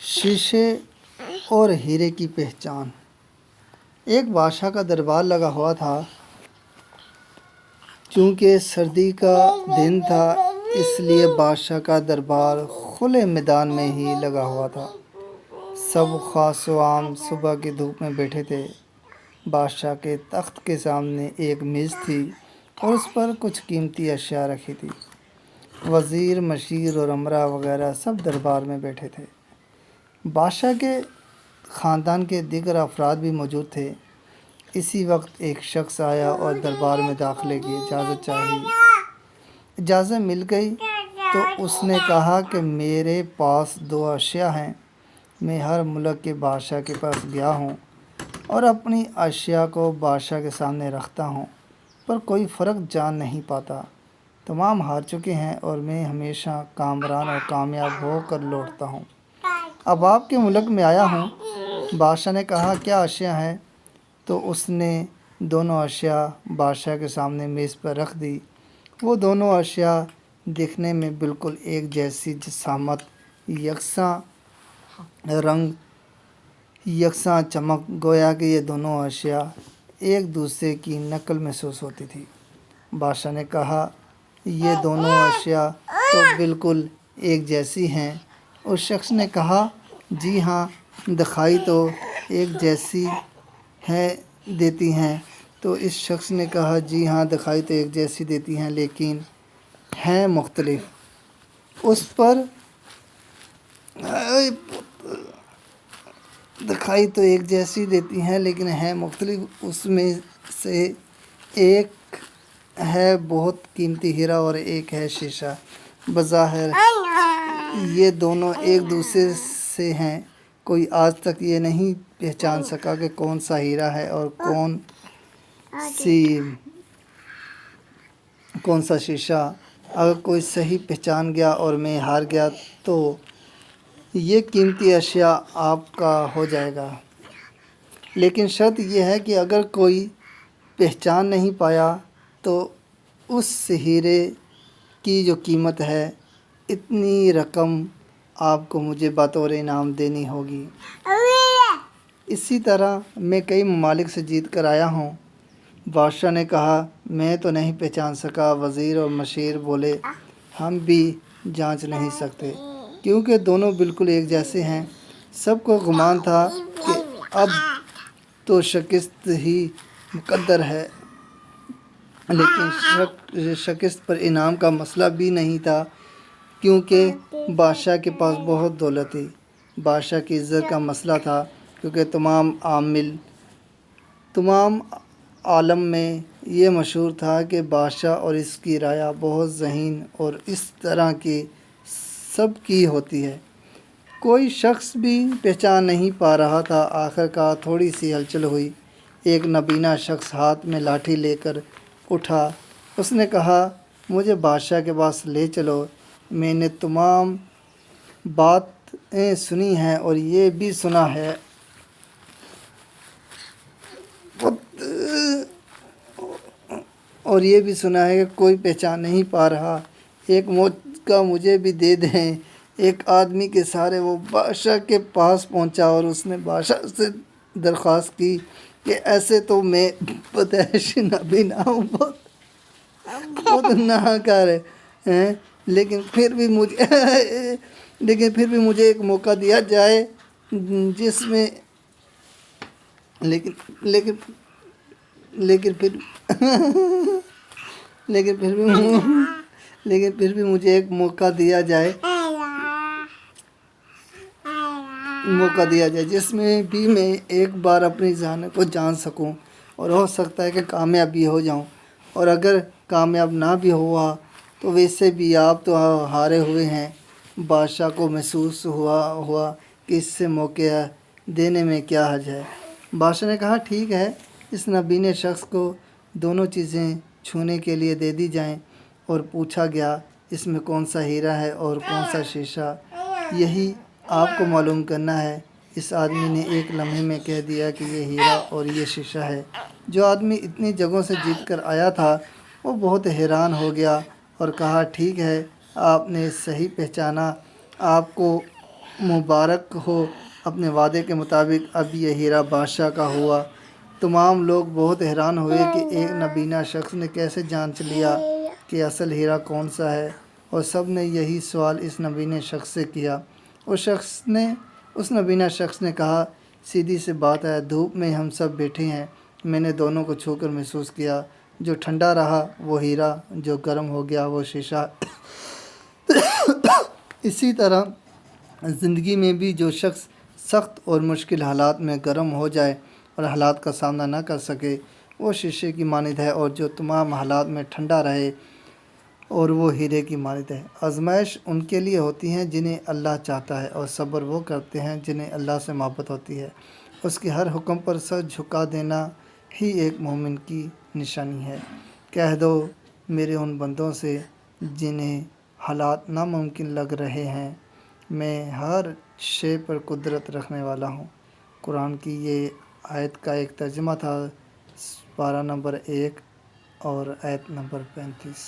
شیشے اور ہیرے کی پہچان۔ ایک بادشاہ کا دربار لگا ہوا تھا۔ چونکہ سردی کا دن تھا اس لیے بادشاہ کا دربار کھلے میدان میں ہی لگا ہوا تھا۔ سب خاص و عام صبح کی دھوپ میں بیٹھے تھے۔ بادشاہ کے تخت کے سامنے ایک میز تھی اور اس پر کچھ قیمتی اشیاء رکھی تھی۔ وزیر، مشیر اور امراء وغیرہ سب دربار میں بیٹھے تھے۔ بادشاہ کے خاندان کے دیگر افراد بھی موجود تھے۔ اسی وقت ایک شخص آیا اور دربار میں داخلے کی اجازت چاہی۔ اجازت مل گئی تو اس نے کہا کہ میرے پاس 2 اشیاء ہیں۔ میں ہر ملک کے بادشاہ کے پاس گیا ہوں اور اپنی اشیاء کو بادشاہ کے سامنے رکھتا ہوں، پر کوئی فرق جان نہیں پاتا۔ تمام ہار چکے ہیں اور میں ہمیشہ کامران اور کامیاب ہو کر لوٹتا ہوں۔ اب آپ کے ملک میں آیا ہوں۔ بادشاہ نے کہا کیا اشیاء ہیں؟ تو اس نے دونوں اشیاء بادشاہ کے سامنے میز پر رکھ دی۔ وہ دونوں اشیاء دکھنے میں بالکل ایک جیسی، جسامت یکساں، رنگ یکساں چمک، گویا کہ یہ دونوں اشیاء ایک دوسرے کی نقل محسوس ہوتی تھی۔ بادشاہ نے کہا یہ دونوں اشیاء تو بالکل ایک جیسی ہیں۔ اس شخص نے کہا جی ہاں، دکھائی تو ایک جیسی دیتی ہیں۔ تو اس شخص نے کہا جی ہاں، دکھائی تو ایک جیسی دیتی ہیں لیکن ہیں مختلف۔ اس پر دکھائی تو ایک جیسی دیتی ہیں لیکن ہیں مختلف۔ اس میں سے ایک ہے بہت قیمتی ہیرا اور ایک ہے شیشہ۔ بظاہر یہ دونوں ایک دوسرے سے ہیں، کوئی آج تک یہ نہیں پہچان سکا کہ کون سا ہیرا ہے اور کون سا شیشہ۔ اگر کوئی صحیح پہچان گیا اور میں ہار گیا تو یہ قیمتی اشیاء آپ کا ہو جائے گا، لیکن شرط یہ ہے کہ اگر کوئی پہچان نہیں پایا تو اس ہیرے کی جو قیمت ہے اتنی رقم آپ کو مجھے بطور انعام دینی ہوگی۔ اسی طرح میں کئی ممالک سے جیت کر آیا ہوں۔ بادشاہ نے کہا میں تو نہیں پہچان سکا۔ وزیر اور مشیر بولے ہم بھی جانچ نہیں سکتے کیونکہ دونوں بالکل ایک جیسے ہیں۔ سب کو گمان تھا کہ اب تو شکست ہی مقدر ہے، لیکن شکست پر انعام کا مسئلہ بھی نہیں تھا کیونکہ بادشاہ کے پاس بہت دولت تھی۔ بادشاہ کی عزت کا مسئلہ تھا کیونکہ تمام عالم میں یہ مشہور تھا کہ بادشاہ اور اس کی رعایا بہت ذہین اور اس طرح کی سب کی ہوتی ہے۔ کوئی شخص بھی پہچان نہیں پا رہا تھا۔ آخرکار تھوڑی سی ہلچل ہوئی۔ ایک نابینا شخص ہاتھ میں لاٹھی لے کر اٹھا۔ اس نے کہا مجھے بادشاہ کے پاس لے چلو، میں نے تمام باتیں سنی ہیں اور یہ بھی سنا ہے کہ کوئی پہچان نہیں پا رہا۔ ایک موقع مجھے بھی دے دیں۔ ایک آدمی کے سہارے وہ بادشاہ کے پاس پہنچا اور اس نے بادشاہ سے درخواست کی کہ ایسے تو میں پیدائش نابینا ہوں، بہت گناہگار ہے، لیکن پھر بھی مجھے ایک موقع دیا جائے جس میں لیکن پھر بھی مجھے ایک موقع دیا جائے جس میں بھی میں ایک بار اپنی ذہانت کو جان سکوں اور ہو سکتا ہے کہ کامیاب بھی ہو جاؤں، اور اگر کامیاب نہ بھی ہوا تو ویسے بھی آپ تو ہارے ہوئے ہیں۔ بادشاہ کو محسوس ہوا کہ اس سے موقع دینے میں کیا حرج ہے۔ بادشاہ نے کہا ٹھیک ہے، اس نابینا شخص کو دونوں چیزیں چھونے کے لیے دے دی جائیں۔ اور پوچھا گیا اس میں کون سا ہیرا ہے اور کون سا شیشہ، یہی آپ کو معلوم کرنا ہے۔ اس آدمی نے ایک لمحے میں کہہ دیا کہ یہ ہیرا اور یہ شیشہ ہے۔ جو آدمی اتنی جگہوں سے جیت کر آیا تھا وہ بہت حیران ہو گیا اور کہا ٹھیک ہے، آپ نے صحیح پہچانا، آپ کو مبارک ہو، اپنے وعدے کے مطابق اب یہ ہیرا بادشاہ کا ہوا۔ تمام لوگ بہت حیران ہوئے کہ ایک نابینا شخص نے کیسے جانچ لیا کہ اصل ہیرا کون سا ہے، اور سب نے یہی سوال اس نابینا شخص سے کیا۔ اس نابینا شخص نے کہا، سیدھی سی بات ہے، دھوپ میں ہم سب بیٹھے ہیں، میں نے دونوں کو چھو کر محسوس کیا، جو ٹھنڈا رہا وہ ہیرا، جو گرم ہو گیا وہ شیشہ۔ اسی طرح زندگی میں بھی جو شخص سخت اور مشکل حالات میں گرم ہو جائے اور حالات کا سامنا نہ کر سکے، وہ شیشے کی مانند ہے، اور جو تمام حالات میں ٹھنڈا رہے اور وہ ہیرے کی مانند ہے۔ آزمائش ان کے لیے ہوتی ہیں جنہیں اللہ چاہتا ہے، اور صبر وہ کرتے ہیں جنہیں اللہ سے محبت ہوتی ہے۔ اس کے ہر حکم پر سر جھکا دینا ہی ایک مومن کی نشانی ہے۔ کہہ دو میرے ان بندوں سے جنہیں حالات ناممکن لگ رہے ہیں، میں ہر شے پر قدرت رکھنے والا ہوں۔ قرآن کی یہ آیت کا ایک ترجمہ تھا، پارہ نمبر 1 اور آیت نمبر 35۔